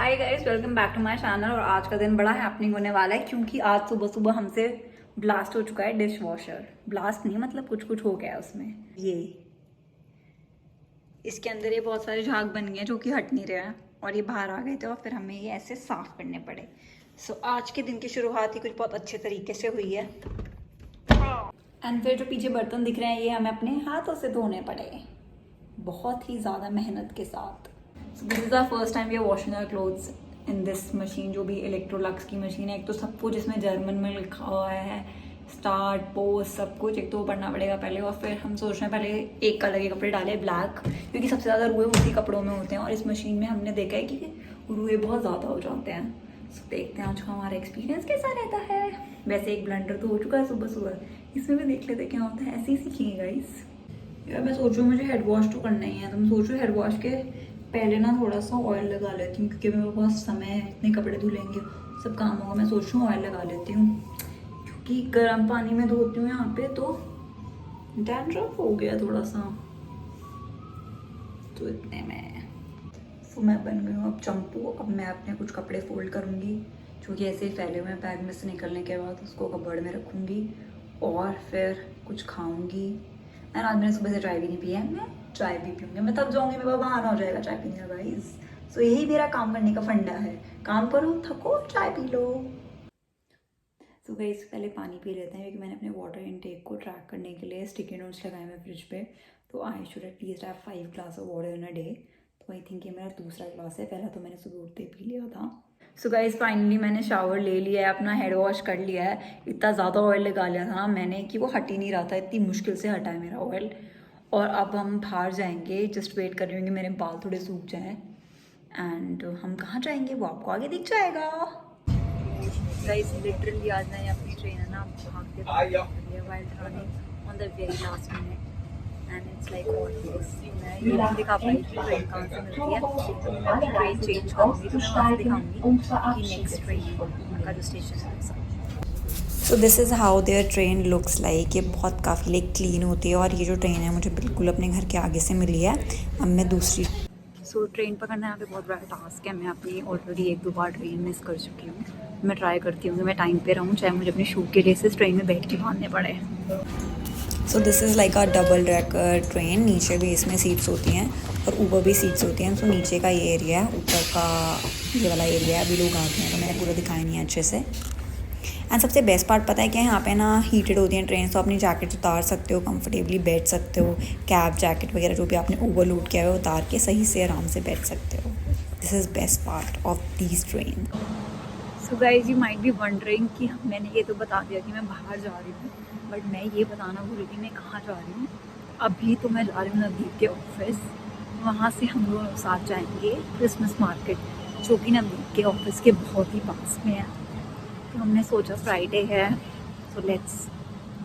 Hi guys, welcome back to my channel. और आज का दिन बड़ा हैपनिंग होने वाला है क्योंकि आज सुबह सुबह हमसे ब्लास्ट हो चुका है डिश वॉशर। ब्लास्ट नहीं, मतलब कुछ कुछ हो गया है उसमें। ये इसके अंदर ये बहुत सारे झाग बन गए हैं जो कि हट नहीं रहे हैं और ये बाहर आ गए थे और फिर हमें ये ऐसे साफ करने पड़े। सो आज के दिन की शुरुआत ही कुछ बहुत अच्छे तरीके से हुई है। एंड फिर जो पीछे बर्तन दिख रहे हैं ये हमें अपने हाथों से धोने पड़े, बहुत ही ज़्यादा मेहनत के साथ। This is the first time we are washing our clothes in this machine, जो भी इलेक्ट्रोलक्स की मशीन है। एक तो सब कुछ इसमें जर्मन में लिखा हुआ है, स्टार्ट पोस्ट सब कुछ। एक तो वो पढ़ना पड़ेगा पहले और फिर हम सोच रहे हैं पहले एक कलर के कपड़े डाले, ब्लैक, क्योंकि सबसे ज़्यादा रुए उसी कपड़ों में होते हैं और इस मशीन में हमने देखा है कि रुए बहुत ज़्यादा हो जाते हैं। तो देखते हैं आज का हमारा एक्सपीरियंस कैसा रहता है। वैसे एक ब्लेंडर तो हो चुका है सुबह सुबह, इसमें भी देख लेते क्या होता है। ऐसे ही सीखिए गाइस। यार मैं सोच रही हूँ मुझे हेड वॉश तो करना ही है, तो मैं सोच रही हूँ हेड वॉश के पहले ना थोड़ा सा ऑयल लगा लेती हूँ क्योंकि मेरे पास समय है, इतने कपड़े धुलेंगे, सब काम होगा। मैं सोच रही हूँ ऑयल लगा लेती हूँ क्योंकि गर्म पानी में धोती हूँ यहाँ पे तो डैंड्रफ हो गया थोड़ा सा, तो इतने में तो मैं बन गई हूँ अब चंपू। अब मैं अपने कुछ कपड़े फोल्ड करूँगी जो कि ऐसे ही फैले हुए बैग में से निकलने के बाद उसको कपबोर्ड में रखूँगी और फिर कुछ खाऊँगी। एंड आज मैंने सुबह से चाय भी नहीं पी है, मैं चाय भी पीऊँगी। मैं थक जाऊँगी, मेरे पास बहाना हो जाएगा चाय पीने का गाइस। सो यही मेरा काम करने का फंडा है, काम करो, थको, चाय पी लो। सो गाइस पहले पानी पी लेते हैं क्योंकि मैंने अपने वाटर इनटेक को ट्रैक करने के लिए स्टिकी नोट्स लगाए हुए फ्रिज पे। तो I should at least have 5 glass of water in a day. तो आई थिंक ये मेरा दूसरा ग्लास है, पहला तो मैंने सुबह उठते ही पी लिया था। सो गाइस फाइनली मैंने शावर ले लिया है, अपना हेड वॉश कर लिया है। इतना ज़्यादा ऑयल लगा लिया था ना मैंने कि वो हट ही नहीं रहा था, इतनी मुश्किल से हटा है मेरा ऑयल। और अब हम बाहर जाएंगे, जस्ट वेट कर रही हूँ कि मेरे बाल थोड़े सूख जाएँ। एंड हम कहाँ जाएंगे वो आपको आगे दिख जाएगा। गाइस लिटरली आज मैं अपनी ट्रेन है ना भागते भागते while running on the very last minute and it's like always मैं ये नहीं दिखा पाई कि ट्रेन कहाँ से मिलती है। तो मैं अपनी ट्रेन चेंज करूँगी तो मैं वहाँ से दिखाऊँगी कि नेक्स्ट ट्रेन का जो स्टेशन है। So this is how their train looks like. ये बहुत काफ़ी लाइक क्लीन होती है और ये जो ट्रेन है मुझे बिल्कुल अपने घर के आगे से मिली है। अब मैं दूसरी ट्रेन पकड़ना यहाँ पे बहुत बड़ा टास्क है। मैं अपनी ऑलरेडी 1-2 बार ट्रेन मिस कर चुकी हूँ। मैं ट्राई करती हूँ कि मैं टाइम पे रहूँ, चाहे मुझे अपने शू के लेसेस ट्रेन में बैठ के बांधने पड़े। सो this is like a double tracker train. नीचे भी इसमें सीट्स होती हैं और ऊपर भी सीट्स होती हैं। तो नीचे का ये एरिया है, ऊपर का ये वाला एरिया है। अभी लोग आते हैं तो मैंने पूरा दिखाया नहीं है अच्छे से। एंड सबसे बेस्ट पार्ट पता है क्या, यहाँ पे ना हीटेड होती हैं ट्रेन, तो अपनी जैकेट उतार सकते हो, कंफर्टेबली बैठ सकते हो। कैब जैकेट वगैरह जो भी आपने ओवरलोड किया है उतार के सही से आराम से बैठ सकते हो। This is best part of these train. So guys you might be wondering कि मैंने ये तो बता दिया कि मैं बाहर जा रही हूँ, बट मैं ये बताना भूल गई मैं कहाँ जा रही हूँ। अभी तो मैं जा रही हूँ नवदीप के ऑफिस। वहाँ से हम लोग साथ जाएंगे क्रिसमस मार्केट, जो कि नवदीप के ऑफिस के बहुत ही पास में है। तो हमने सोचा फ्राइडे है तो let's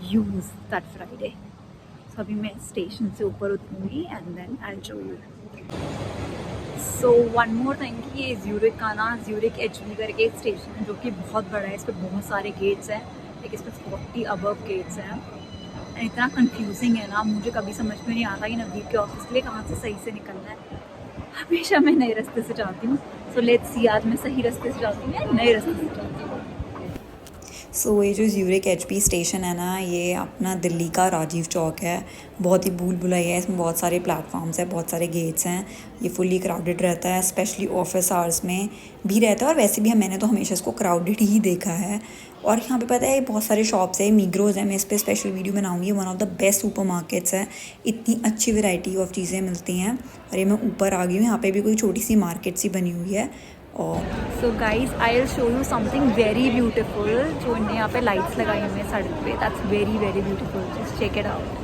use that Friday. So अभी मैं स्टेशन से ऊपर उतरूँगी and then I show you. So one more thing कि ये ज्यूरिक का ना ज्यूरिक HV करके एक स्टेशन है जो कि बहुत बड़ा है। इस पर बहुत सारे गेट्स हैं, लाइक इस पर 40 अबव गेट्स हैं। एंड इतना कंफ्यूजिंग है ना, मुझे कभी समझ में नहीं आता कि नवदीप के ऑफिस के लिए कहाँ से सही से निकलना है। हमेशा मैं नए रास्ते से जाती हूँ। सो लेट्स सी आज मैं सही रास्ते से जाती हूँ या नए रास्ते से जाती हूँ। सो ये जो ज्यूरिक HV स्टेशन है ना, ये अपना दिल्ली का राजीव चौक है। बहुत ही भूल भुलैया है, इसमें बहुत सारे प्लेटफॉर्म्स हैं, बहुत सारे गेट्स हैं। ये फुली क्राउडेड रहता है, स्पेशली ऑफिस आवर्स में भी रहता है। और वैसे भी मैंने तो हमेशा इसको क्राउडेड ही देखा है। और यहाँ पे पता है बहुत सारे शॉप्स है, मीग्रोज है, मैं इस पर स्पेशल वीडियो बनाऊँगी। One of the best super markets है, इतनी अच्छी वैरायटी ऑफ चीज़ें मिलती हैं। और ये मैं ऊपर आ गई हूँ, यहाँ पे भी कोई छोटी सी मार्केट सी बनी हुई है। और so guys I will show you something very beautiful. जो इन्हें यहाँ पे लाइट्स लगाई हुई हैं सड़क पे, that's very very beautiful, just check it out.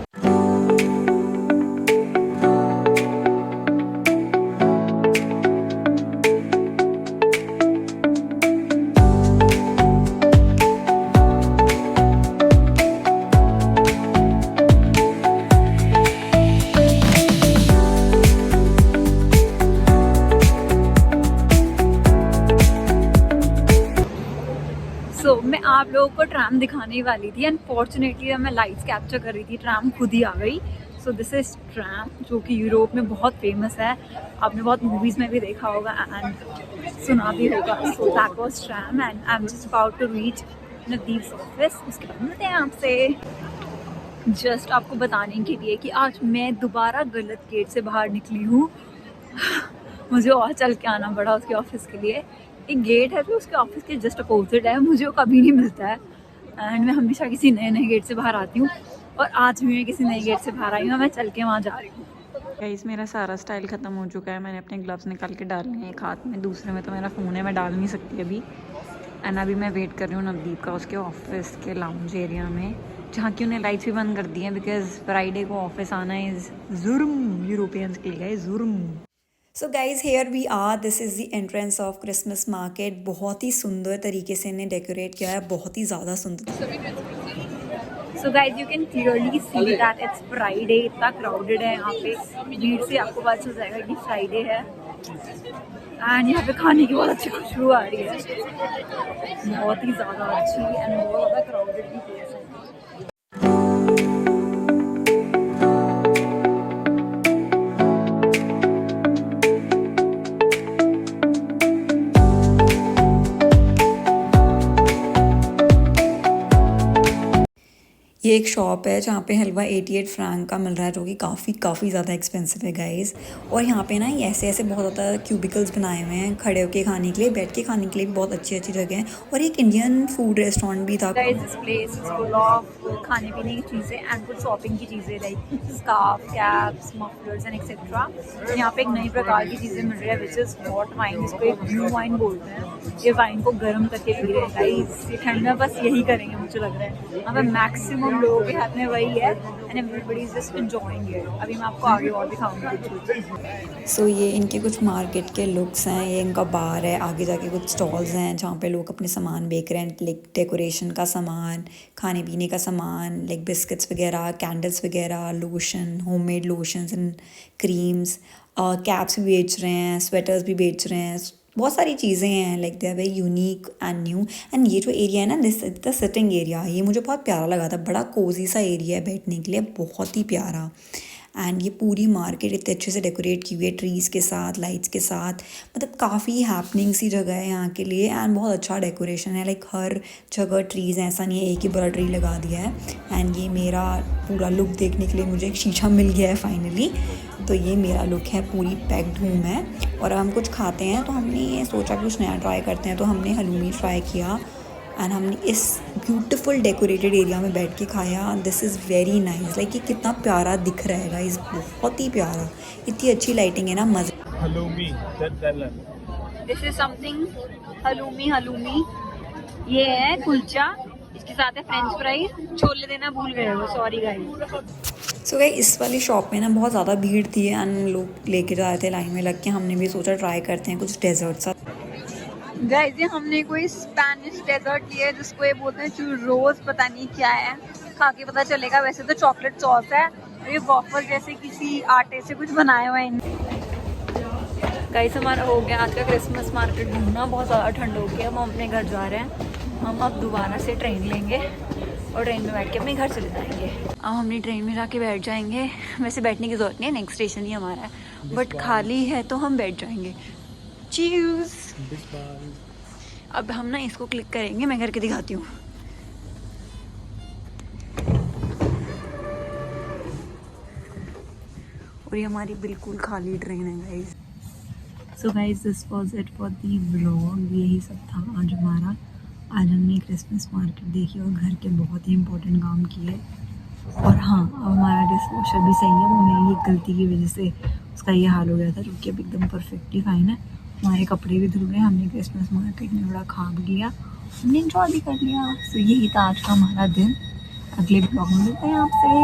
मैं आप लोगों को ट्रैम दिखाने वाली थी, अनफॉर्चुनेटली मैं लाइट्स कैप्चर कर रही थी, ट्रैम खुद ही आ गई। सो दिस इज ट्रैम, जो कि यूरोप में बहुत फेमस है, आपने बहुत मूवीज़ में भी देखा होगा एंड सुना भी होगा। So that was tram and I am just about to reach Navdeep's office. उसके बाद मिलते हैं आपसे। जस्ट आपको बताने के लिए कि आज मैं दोबारा गलत गेट से बाहर निकली हूँ। मुझे और चल के आना पड़ा उसके ऑफिस के लिए। एक गेट है जो उसके ऑफिस के जस्ट अपोजिट है, मुझे वो कभी नहीं मिलता है एंड मैं हमेशा किसी नए नए गेट से बाहर आती हूँ और आज भी मैं किसी नए गेट से बाहर आई हूँ। मैं चल के वहाँ जा रही हूँ। गाइस मेरा सारा स्टाइल ख़त्म हो चुका है। मैंने अपने ग्लव्स निकाल के डालने हैं, एक हाथ में, दूसरे में तो मेरा फ़ोन है, मैं डाल नहीं सकती अभी। एंड अभी मैं वेट कर रही हूँ नवदीप का उसके ऑफिस के लाउंज एरिया में, जहाँ की उन्हें लाइट्स भी बंद कर दी हैं बिकॉज फ्राइडे को ऑफिस आना इज़ जुर्म, यूरोपियंस के लिए जुर्म। So guys here we are, this is the entrance of Christmas market. बहुत ही सुंदर तरीके से इन्हें डेकोरेट किया है, बहुत ही ज़्यादा सुंदर। So guys you can clearly see that it's Friday. इतना क्राउडेड है यहाँ पे, भीड़ से आपको पता चल जाएगा कि फ्राइडे है। एंड यहाँ पे खाने की बहुत अच्छी खुशबू आ रही है, बहुत ही ज़्यादा अच्छी एंड बहुत ज़्यादा क्राउडेड भी प्लेस है। ये एक शॉप है जहाँ पे हलवा 88 फ्रैंक का मिल रहा है, जो कि काफ़ी ज़्यादा एक्सपेंसिव है गाइस। और यहाँ पे ना ये ऐसे बहुत ज़्यादा क्यूबिकल्स बनाए हुए हैं खड़े होके खाने के लिए, बैठ के खाने के लिए भी बहुत अच्छी जगह है। और एक इंडियन फूड रेस्टोरेंट भी था। Guys this place is full of खाने पीने की चीज़ें एंड कुछ शॉपिंग की चीज़ें like scarf, caps, mufflers and etcetera. यहाँ पे एक नई प्रकार की चीज़ें मिल रही है विच इज़ हॉट वाइन, जिसको एक ब्लू वाइन बोलते हैं। ये वाइन को गर्म करके पी रहे हैं गाइस। ये ठंड में बस यही करेंगे मुझे लग रहा है। यहाँ पे मैक्सिमम लोगों के हाथ में वही है and everybody is just enjoying it. अभी मैं आपको आगे और दिखाऊंगी। सो ये इनके कुछ मार्केट के लुक्स हैं। ये इनका बार है, आगे जाके कुछ स्टॉल्स हैं जहाँ पे लोग अपने सामान बेच रहे हैं, लाइक डेकोरेशन का सामान, खाने पीने का सामान, लाइक बिस्किट्स वगैरह, कैंडल्स वगैरह, lotion, homemade lotions and creams, caps भी बेच रहे हैं, स्वेटर्स भी बेच रहे हैं, बहुत सारी चीज़ें हैं। Like they are very unique and new. And ये जो एरिया है ना, this is the sitting area, ये मुझे बहुत प्यारा लगा था। बड़ा कोजी सा एरिया है बैठने के लिए, बहुत ही प्यारा। एंड ये पूरी मार्केट इतने अच्छे से डेकोरेट की हुई है, ट्रीज़ के साथ, लाइट्स के साथ, मतलब काफ़ी हैपनिंग सी जगह है यहाँ के लिए। एंड बहुत अच्छा डेकोरेशन है, लाइक हर जगह ट्रीज़ हैं, ऐसा नहीं है एक ही बड़ा ट्री लगा दिया है। एंड ये मेरा पूरा लुक देखने के लिए मुझे एक शीशा मिल गया है फाइनली। तो ये मेरा लुक है, पूरी पैक्ड हूँ मैं। और हम कुछ खाते हैं तो हमने ये सोचा कि कुछ नया ट्राई करते हैं, तो हमने हलूमी ट्राई किया एंड हमने इस ब्यूटीफुल डेकोरेटेड एरिया में बैठ के खाया। This is very nice. Like ये कितना प्यारा दिख रहा है गाइस, बहुत ही प्यारा, इतनी अच्छी लाइटिंग है ना, मज़े। हलूमी, दिस इज समथिंग हलूमी। ये है कुलचा, इसके साथ है फ्रेंच फ्राइज। छोले देना भूल गए हो, सॉरी गाइस। सो गाइस इस वाली शॉप में ना बहुत ज़्यादा भीड़ थी एंड लोग लेके जा रहे थे लाइन में लग के। हमने भी सोचा ट्राई करते हैं कुछ डेजर्ट सा। गाइस ये हमने कोई स्पेनिश डेजर्ट लिया है जिसको ये बोलते हैं चुर्रोस, पता नहीं क्या है, खा के पता चलेगा। वैसे तो चॉकलेट सॉस है, ये वॉफल जैसे किसी आटे से कुछ बनाया हुआ है। गाइस हमारा हो गया आज का क्रिसमस मार्केट घूमना, बहुत ज़्यादा ठंड हो गई है। हम अपने घर जा रहे हैं। हम अब दोबारा से ट्रेन लेंगे और ट्रेन में बैठ के अपने घर चले जाएंगे। अब हमने ट्रेन में जाके बैठ जाएंगे। वैसे बैठने की ज़रूरत नहीं है, नेक्स्ट स्टेशन ही हमारा है, बट खाली है तो हम बैठ जाएंगे। चीज़ अब हम ना इसको क्लिक करेंगे, मैं करके दिखाती हूँ। और ये हमारी बिल्कुल खाली ट्रेन है guys. So guys this was it for the vlog. यही सब था आज हमारा। आज हमने क्रिसमस मार्केट देखी और घर के बहुत ही इंपॉर्टेंट काम किए। और हाँ, अब हमारा डिश वॉशर भी सही है, वो मेरी एक गलती की वजह से उसका ये हाल हो गया था, जो कि अब एकदम परफेक्टली फाइन है। हमारे कपड़े भी धुल गए, हमने क्रिसमस मार्केट में थोड़ा खा भी लिया, हमने इंजॉय भी कर लिया। सो यही था आज का हमारा दिन। अगले ब्लॉग में मिलते हैं आपसे।